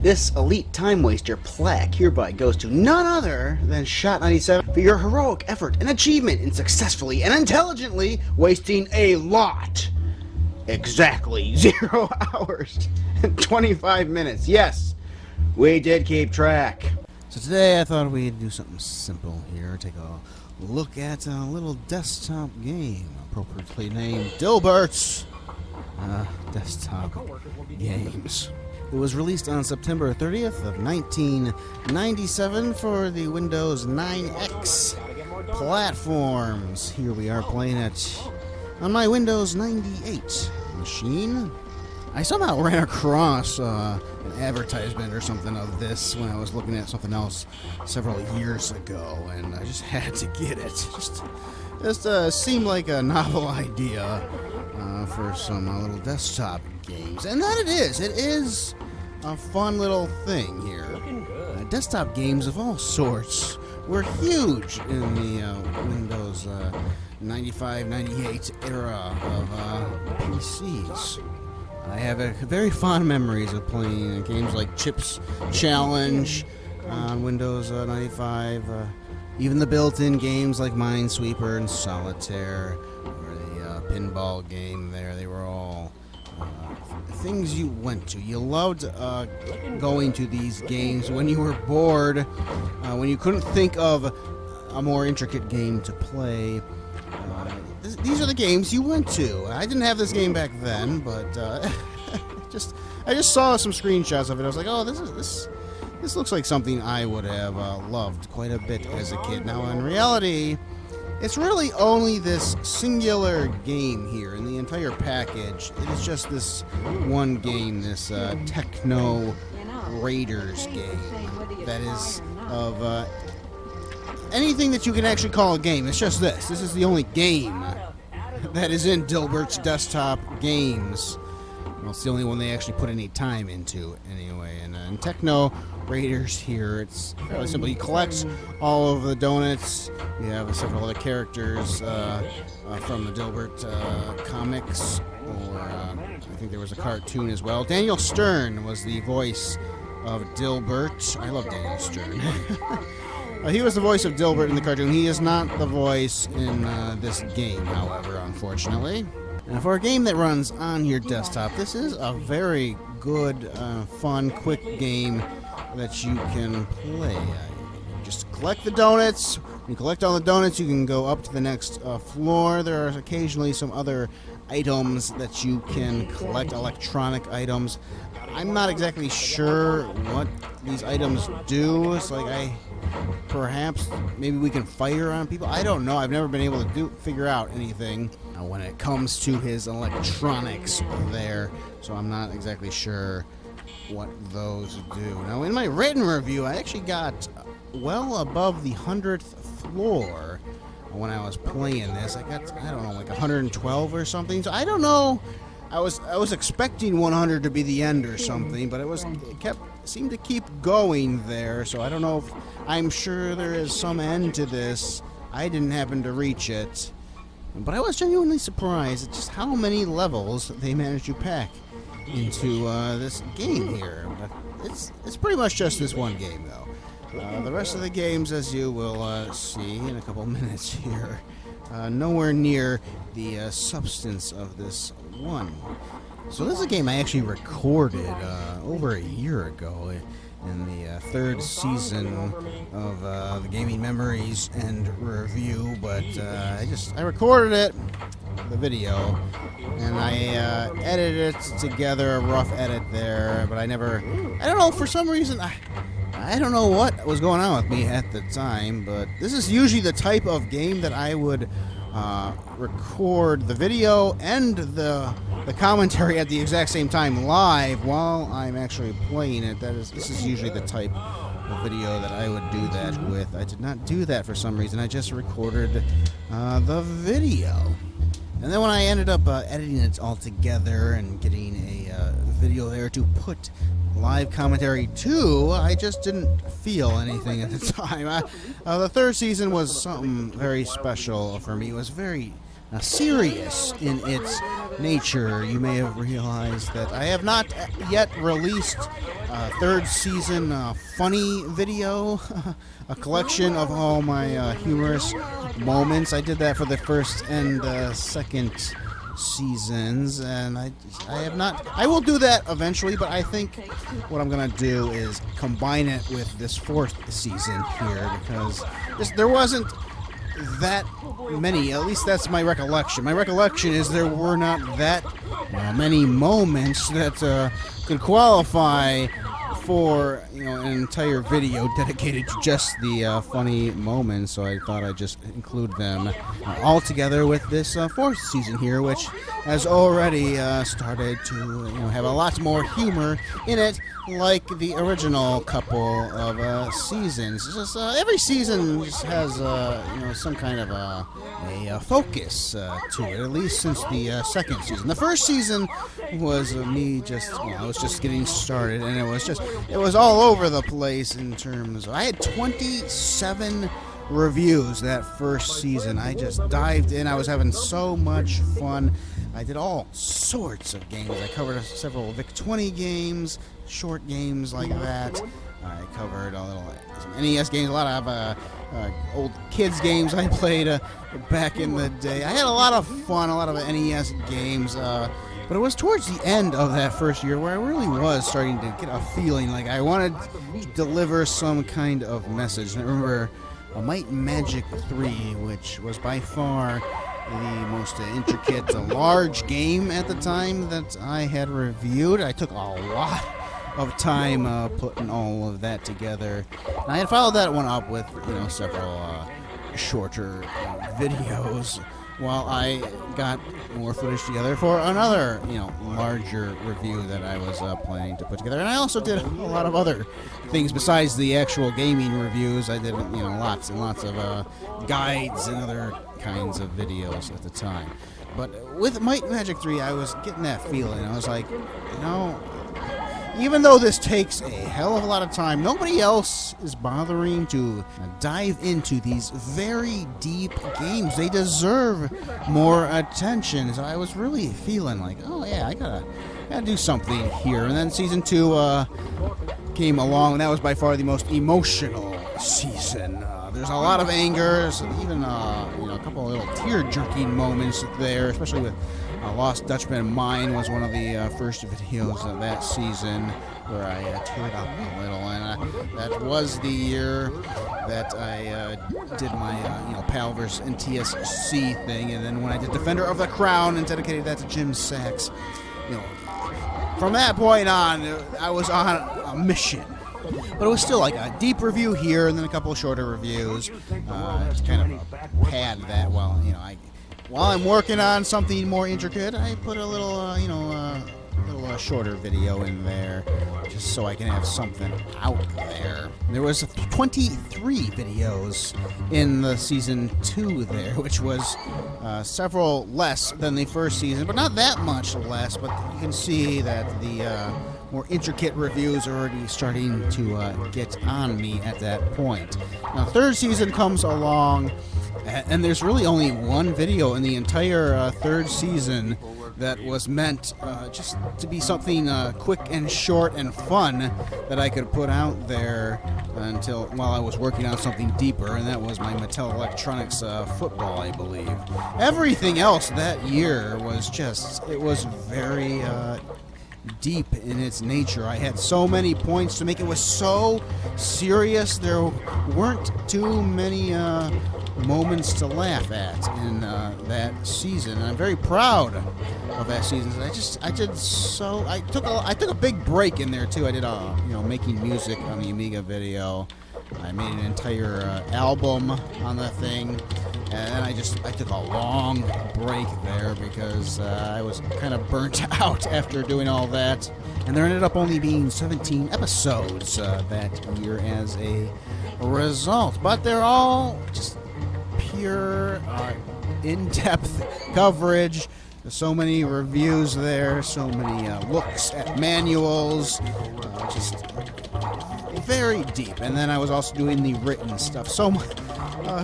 This elite time waster plaque hereby goes to none other than Shot 97 for your heroic effort and achievement in successfully and intelligently wasting a lot. Exactly 0 hours and 25 minutes. Yes, we did keep track. So today I thought we'd do something simple here. Take a look at a little desktop game, appropriately named Dilbert desktop games. It was released on September 30th of 1997 for the Windows 9X platforms. Here we are playing it on my Windows 98 machine. I somehow ran across an advertisement or something of this when I was looking at something else several years ago, and I just had to get it. Just seemed like a novel idea for some little desktop games, and that it is. It is a fun little thing here. Desktop games of all sorts were huge in the Windows 95, 98 era of PCs. I have very fond memories of playing games like Chips Challenge on Windows 95, even the built-in games like Minesweeper and Solitaire, or the pinball game there. They were all things you went to. You loved going to these games when you were bored, when you couldn't think of a more intricate game to play. These are the games you went to. I didn't have this game back then, but I just saw some screenshots of it. I was like, oh, this looks like something I would have loved quite a bit as a kid. Now, in reality, it's really only this singular game here in the entire package. It is just this one game, this Techno Raiders game that is of anything that you can actually call a game. It's just this. This is the only game that is in Dilbert's desktop games. Well, it's the only one they actually put any time into, anyway. And in Techno Raiders here, it's fairly simple. You collect all of the donuts. You have several other characters from the Dilbert comics, or I think there was a cartoon as well. Daniel Stern was the voice of Dilbert. I love Daniel Stern. He was the voice of Dilbert in the cartoon. He is not the voice in this game, however, unfortunately. Now, for a game that runs on your desktop, this is a very good, fun, quick game that you can play. Just collect the donuts. When you collect all the donuts, you can go up to the next floor. There are occasionally some other items that you can collect, electronic items. I'm not exactly sure what these items do. It's like perhaps maybe we can fire on people. I don't know. I've never been able to figure out anything when it comes to his electronics there, so I'm not exactly sure what those do. Now, in my written review, I actually got well above the 100th floor when I was playing this. I got, I don't know, like 112 or something. So I don't know. I was expecting 100 to be the end or something, but it seemed to keep going there. So I don't know if, I'm sure there is some end to this. I didn't happen to reach it, but I was genuinely surprised at just how many levels they managed to pack into this game here. But it's pretty much just this one game, though. The rest of the games, as you will see in a couple minutes here, nowhere near the substance of this one. So this is a game I actually recorded over a year ago in the third season of the Gaming Memories and Review, but I recorded it, the video, and I edited it together, a rough edit there, but I don't know, for some reason, I don't know what was going on with me at the time, but this is usually the type of game that I would record the video and the commentary at the exact same time live while I'm actually playing it. This is usually the type of video that I would do that with. I did not do that for some reason. I just recorded the video. And then when I ended up editing it all together and getting a video there to put live commentary to, I just didn't feel anything at the time. The third season was something very special for me. It was very serious in its nature. You may have realized that I have not yet released a third season funny video, a collection of all my humorous moments. I did that for the first and second seasons, and I have not. I will do that eventually, but I think what I'm gonna do is combine it with this fourth season here, because there wasn't that many. At least that's my recollection. My recollection is there were not that many moments that could qualify for an entire video dedicated to just the funny moments, so I thought I'd just include them all together with this fourth season here, which has already started to have a lot more humor in it, like the original couple of seasons. Just every season just has some kind of a focus to it, at least since the second season. The first season was me just I was just getting started, and it was all over the place in terms of, I had 27 reviews that first season. I just dived in. I was having so much fun. I did all sorts of games. I covered several VIC-20 games, short games like that. I covered some NES games, a lot of old kids games I played back in the day. I had a lot of fun, a lot of NES games, but it was towards the end of that first year where I really was starting to get a feeling like I wanted to deliver some kind of message. And I remember Might and Magic 3, which was by far the most intricate, large game at the time that I had reviewed. I took a lot of time putting all of that together. And I had followed that one up with several shorter videos while I got more footage together for another larger review that I was planning to put together. And I also did a lot of other things besides the actual gaming reviews. I did lots and lots of guides and other kinds of videos at the time. But with Might and Magic 3, I was getting that feeling. I was like, even though this takes a hell of a lot of time, nobody else is bothering to dive into these very deep games. They deserve more attention. So I was really feeling like, oh yeah, I gotta do something here. And then season 2 came along, and that was by far the most emotional season. There's a lot of anger, even a couple of little tear-jerking moments there, especially with Lost Dutchman. Mine was one of the first videos of that season where I teared up a little, and that was the year that I did my PAL versus NTSC thing, and then when I did Defender of the Crown and dedicated that to Jim Sachs, from that point on, I was on a mission. But it was still like a deep review here, and then a couple of shorter reviews to kind of pad that while I'm working on something more intricate. I put a little, shorter video in there, just so I can have something out there. There was 23 videos in the season 2 there, which was several less than the first season, but not that much less. But you can see that the more intricate reviews are already starting to get on me at that point. Now, third season comes along, and there's really only one video in the entire third season that was meant just to be something quick and short and fun that I could put out there while I was working on something deeper, and that was my Mattel Electronics football, I believe. Everything else that year was it was very deep in its nature. I had so many points to make. It was so serious. There weren't too many moments to laugh at in that season. And I'm very proud of that season. I took a big break in there too. I did making music on the Amiga video. I made an entire album on the thing, and I took a long break there because I was kind of burnt out after doing all that. And there ended up only being 17 episodes that year as a result. But they're all just pure, in-depth coverage. There's so many reviews there, so many looks at manuals, just very deep. And then I was also doing the written stuff. So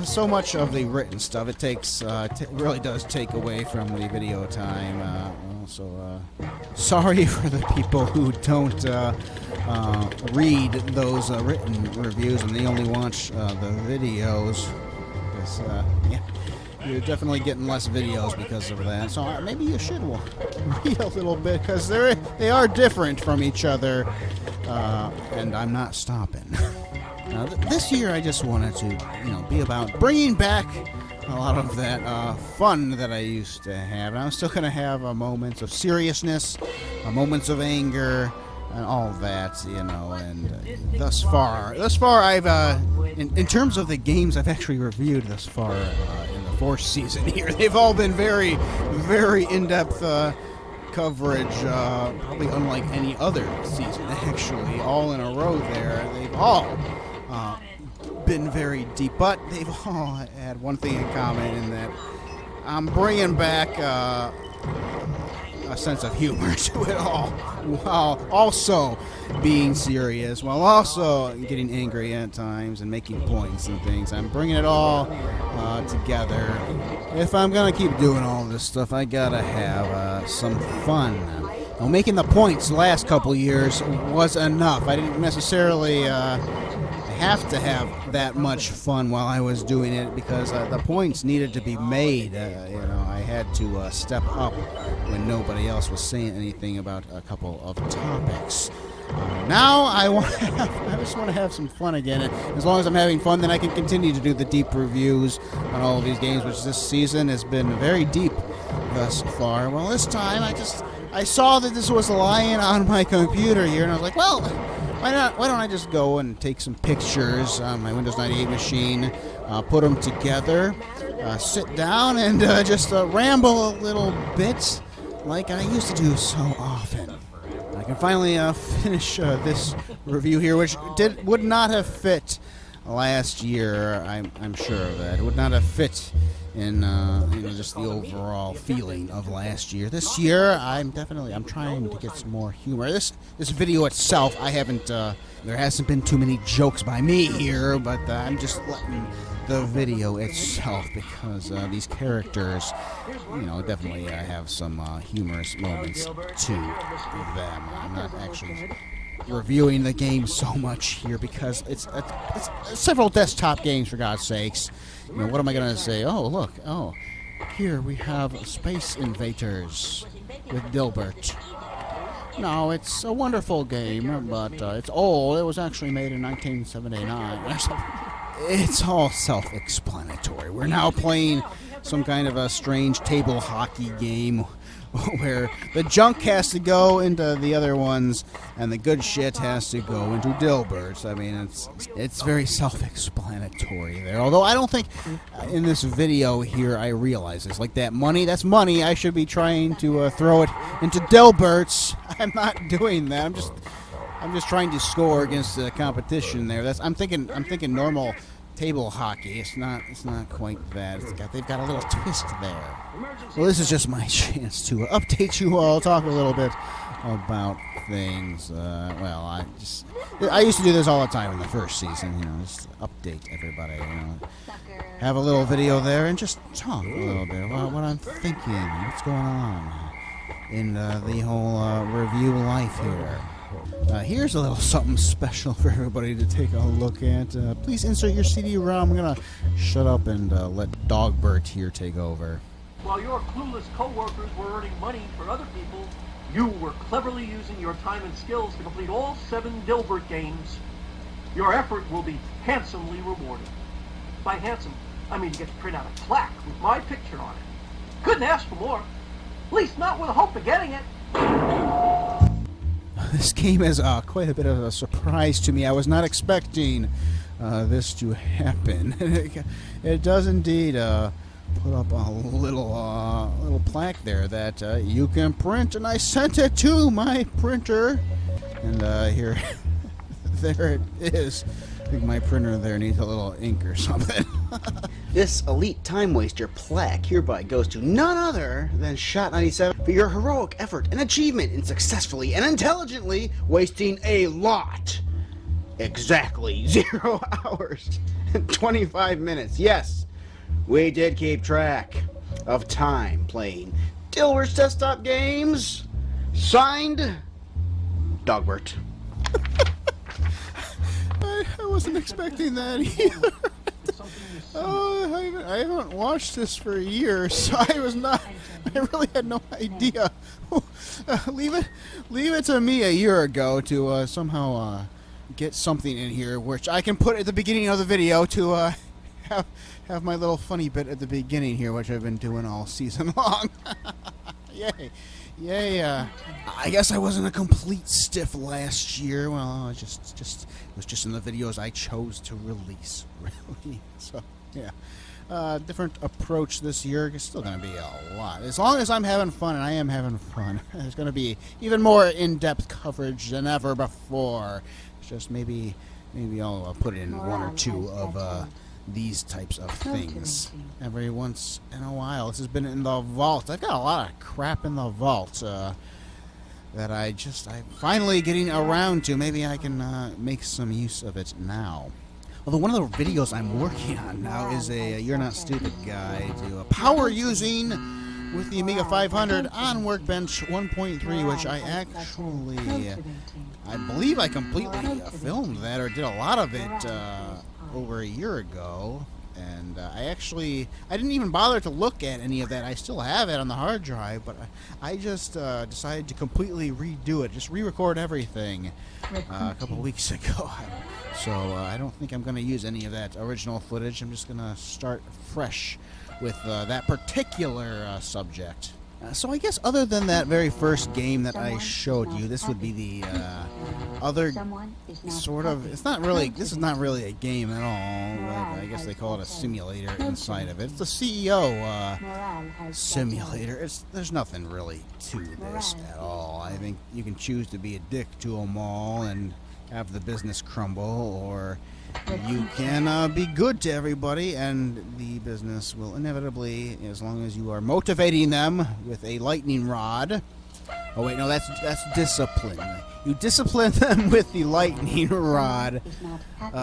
so much of the written stuff. It takes really does take away from the video time. Also, sorry for the people who don't read those written reviews and they only watch the videos. Because, yeah, you're definitely getting less videos because of that. So maybe you should read a little bit because they are different from each other. And I'm not stopping. This year, I just wanted to, be about bringing back a lot of that fun that I used to have. And I'm still going to have moments of seriousness, moments of anger, and all that, And thus far, I've, in terms of the games I've actually reviewed thus far in the 4th season here, they've all been very, very in-depth coverage, probably unlike any other season, actually, all in a row there. They've all been very deep, but they've all had one thing in common in that I'm bringing back a sense of humor to it all, while also being serious, while also getting angry at times and making points and things. I'm bringing it all together. If I'm going to keep doing all this stuff, I got to have some fun. Making the points the last couple years was enough. I didn't necessarily have to have that much fun while I was doing it because the points needed to be made. I had to step up when nobody else was saying anything about a couple of topics. Now I just want to have some fun again. And as long as I'm having fun, then I can continue to do the deep reviews on all of these games, which this season has been very deep thus far. Well, this time I saw that this was lying on my computer here, and I was like, well, why don't I just go and take some pictures on my Windows 98 machine, put them together, sit down, and just ramble a little bit like I used to do so often. I can finally finish this review here, which would not have fit last year. I'm sure of that. It would not have fit in just the overall feeling of last year. This year, I'm trying to get some more humor. This video itself, I haven't. There hasn't been too many jokes by me here, but I'm just letting the video itself because these characters, definitely have some humorous moments to them. I'm not actually reviewing the game so much here because it's several desktop games, for God's sakes. What am I going to say? Oh, look. Oh, here we have Space Invaders with Dilbert. No, it's a wonderful game, but it's old. It was actually made in 1979. It's all self-explanatory. We're now playing some kind of a strange table hockey game where the junk has to go into the other ones and the good shit has to go into Dilbert's. I mean, it's very self-explanatory there. Although I don't think in this video here I realize this. Like, that's money. I should be trying to throw it into Dilbert's. I'm not doing that. I'm just trying to score against the competition there. I'm thinking normal table hockey. It's not quite that. They've got a little twist there. Well, this is just my chance to update you all, talk a little bit about things. I used to do this all the time in the first season. Just update everybody. Have a little video there and just talk a little bit about what I'm thinking, what's going on in the whole review life here. Here's a little something special for everybody to take a look at. Please insert your CD-ROM. I'm going to shut up and let Dogbert here take over. While your clueless coworkers were earning money for other people, you were cleverly using your time and skills to complete all 7 Dilbert games. Your effort will be handsomely rewarded. By handsome, I mean you get to print out a plaque with my picture on it. Couldn't ask for more. At least not with the hope of getting it. This game is quite a bit of a surprise to me. I was not expecting this to happen. It does indeed put up a little plaque there that you can print, and I sent it to my printer. And here, there it is. I think my printer there needs a little ink or something. This elite time waster plaque hereby goes to none other than Shot 97 for your heroic effort and achievement in successfully and intelligently wasting a lot. Exactly 0 hours 25 minutes. Yes, we did keep track of time playing Dilbert's desktop games. Signed, Dogbert. I wasn't expecting that either. I haven't watched this for a year, so I really had no idea. Leave it to me a year ago to somehow get something in here, which I can put at the beginning of the video to have my little funny bit at the beginning here, which I've been doing all season long. Yay. Yay, I guess I wasn't a complete stiff last year. Well, it was just in the videos I chose to release, really. So, yeah. Different approach this year. It's still going to be a lot. As long as I'm having fun, and I am having fun, there's going to be even more in-depth coverage than ever before. It's just maybe I'll put in one or two of these types of things every once in a while. This has been in the vault. I've got a lot of crap in the vault that I'm finally getting around to. Maybe I can make some use of it now. Although one of the videos I'm working on now is a You're Not Stupid guide to power using with the Amiga 500 on Workbench 1.3, which I believe I completely filmed that, or did a lot of it over a year ago, and I didn't even bother to look at any of that. I still have it on the hard drive, but I just decided to completely redo it, just re-record everything a couple weeks ago. So I don't think I'm going to use any of that original footage. I'm just going to start fresh with that particular subject. So I guess other than that very first game that I showed you, this would be the other sort of, this is not really a game at all. I guess they call it a simulator inside of it. It's the CEO simulator. There's nothing really to this at all. I think you can choose to be a dick to them all and have the business crumble, or you can be good to everybody, and the business will inevitably, as long as you are motivating them with a lightning rod. Oh wait, no, that's discipline. You discipline them with the lightning rod.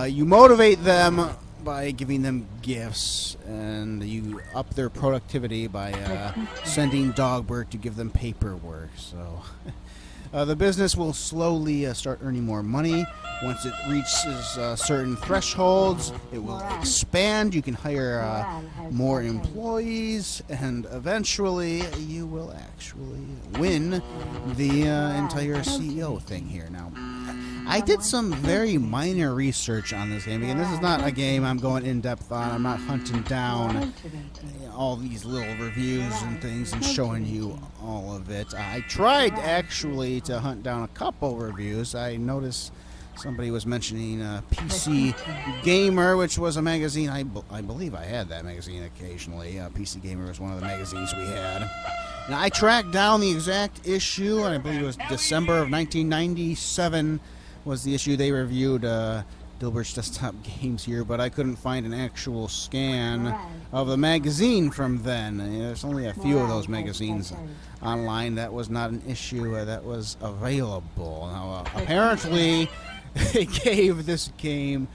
You motivate them by giving them gifts, and you up their productivity by sending Dogbert to give them paperwork. So the business will slowly start earning more money. Once it reaches certain thresholds, it will expand. You can hire more employees, and eventually you will actually win the entire CEO thing here. Now, I did some very minor research on this game. Again, this is not a game I'm going in-depth on. I'm not hunting down all these little reviews and things and showing you all of it. I tried actually to hunt down a couple reviews. I noticed somebody was mentioning PC Gamer, which was a magazine. I believe I had that magazine occasionally. PC Gamer was one of the magazines we had. Now, I tracked down the exact issue, and I believe it was December of 1997 was the issue they reviewed Dilbert's desktop games here, but I couldn't find an actual scan of the magazine from then. There's only a few of those magazines online. That was not an issue that was available. Now, apparently, they gave this game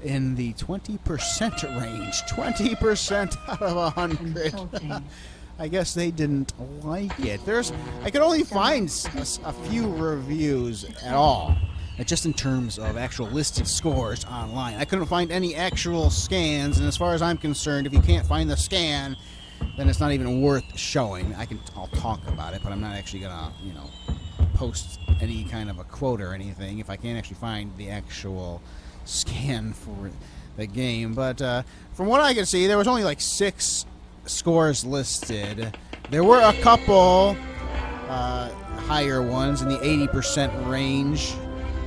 in the 20% range. 20% out of 100. I guess they didn't like it. I could only find a few reviews at all. Just in terms of actual listed scores online. I couldn't find any actual scans, and as far as I'm concerned, if you can't find the scan, then it's not even worth showing. I'll talk about it, but I'm not actually gonna, post any kind of a quote or anything if I can't actually find the actual scan for the game. But from what I can see, there was only like 6 scores listed. There were a couple higher ones in the 80% range.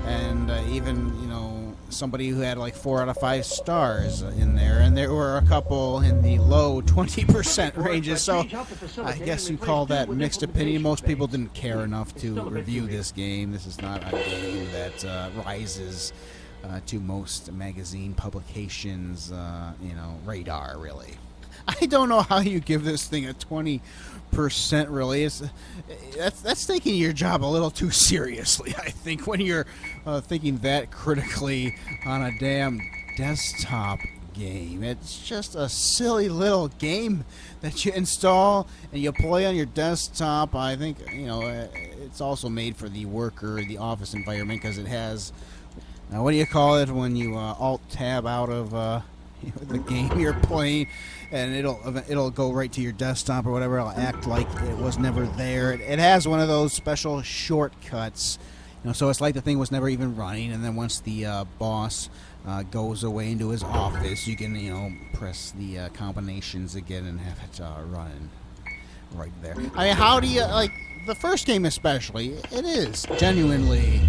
And even, somebody who had like 4 out of 5 stars in there. And there were a couple in the low 20% ranges. So I guess you call that mixed opinion. Most people didn't care enough to review this game. This is not a game that rises to most magazine publications, radar, really. I don't know how you give this thing a 20%, really. That's taking your job a little too seriously, I think, when you're thinking that critically on a damn desktop game. It's just a silly little game that you install and you play on your desktop. I think, you know, it's also made for the worker, the office environment, because it has, what do you call it when you alt-tab out of the game you're playing, and it'll go right to your desktop or whatever. It'll act like it was never there. It has one of those special shortcuts, you know, so it's like the thing was never even running, and then once the boss goes away into his office, you can, you know, press the combinations again and have it running right there. I mean, how do you, like, the first game especially, it is genuinely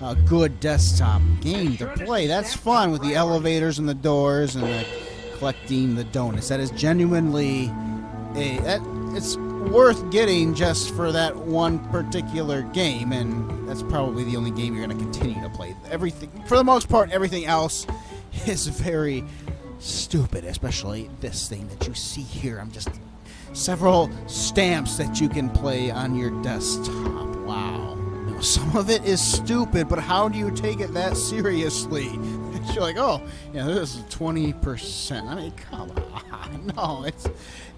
a good desktop game to play. That's fun with the elevators and the doors and the collecting the donuts. That is genuinely it's worth getting just for that one particular game, and that's probably the only game you're going to continue to play. Everything, for the most part, everything else is very stupid, especially this thing that you see here. I'm just several stamps that you can play on your desktop. Wow. You know, some of it is stupid, but how do you take it that seriously? You're like, oh, yeah, this is 20%. I mean, come on. No,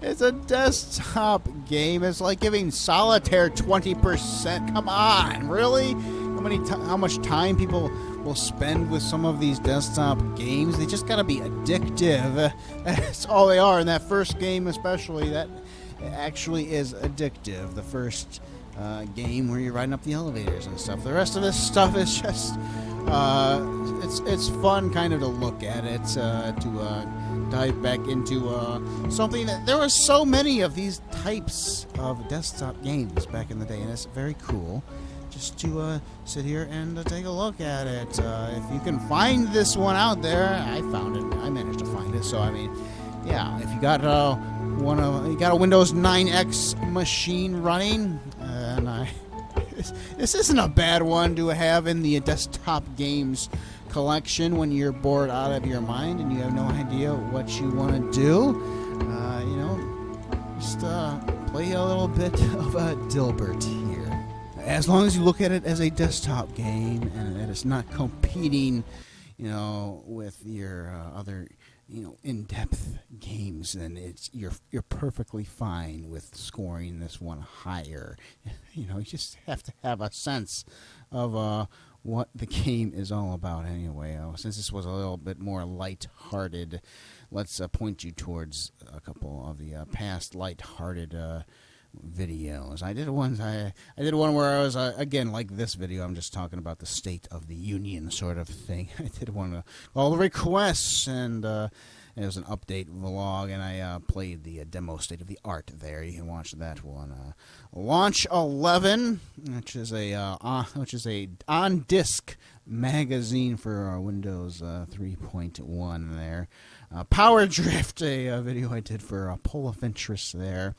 it's a desktop game. It's like giving solitaire 20%. Come on, really? How much time people will spend with some of these desktop games? They just gotta be addictive. That's all they are. In that first game, especially, that actually is addictive. The first game where you're riding up the elevators and stuff. The rest of this stuff is just it's fun kind of to look at it, to dive back into something that there were so many of these types of desktop games back in the day, and it's very cool just to sit here and take a look at it. If you can find this one out there, I found it. I managed to find it. So I mean, yeah, if you got you got a Windows 9X machine running, and this isn't a bad one to have in the desktop games collection when you're bored out of your mind and you have no idea what you want to do. You know, just play a little bit of Dilbert here. As long as you look at it as a desktop game and that it's not competing, you know, with your other, you know, in-depth games, then you're perfectly fine with scoring this one higher. You know, you just have to have a sense of what the game is all about anyway. Since this was a little bit more light-hearted, let's point you towards a couple of the past light-hearted videos. I did one where I was again, like this video, I'm just talking about the State of the Union sort of thing. I did one all the requests, and it was an update vlog, and I played the demo State of the Art there. You can watch that one. Launch 11, which is a on disk magazine for Windows 3.1 there. Power Drift, a video I did for Pull of Interest there.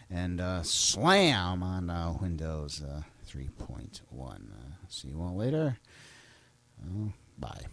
And Slam on Windows 3.1. See you all later. Bye.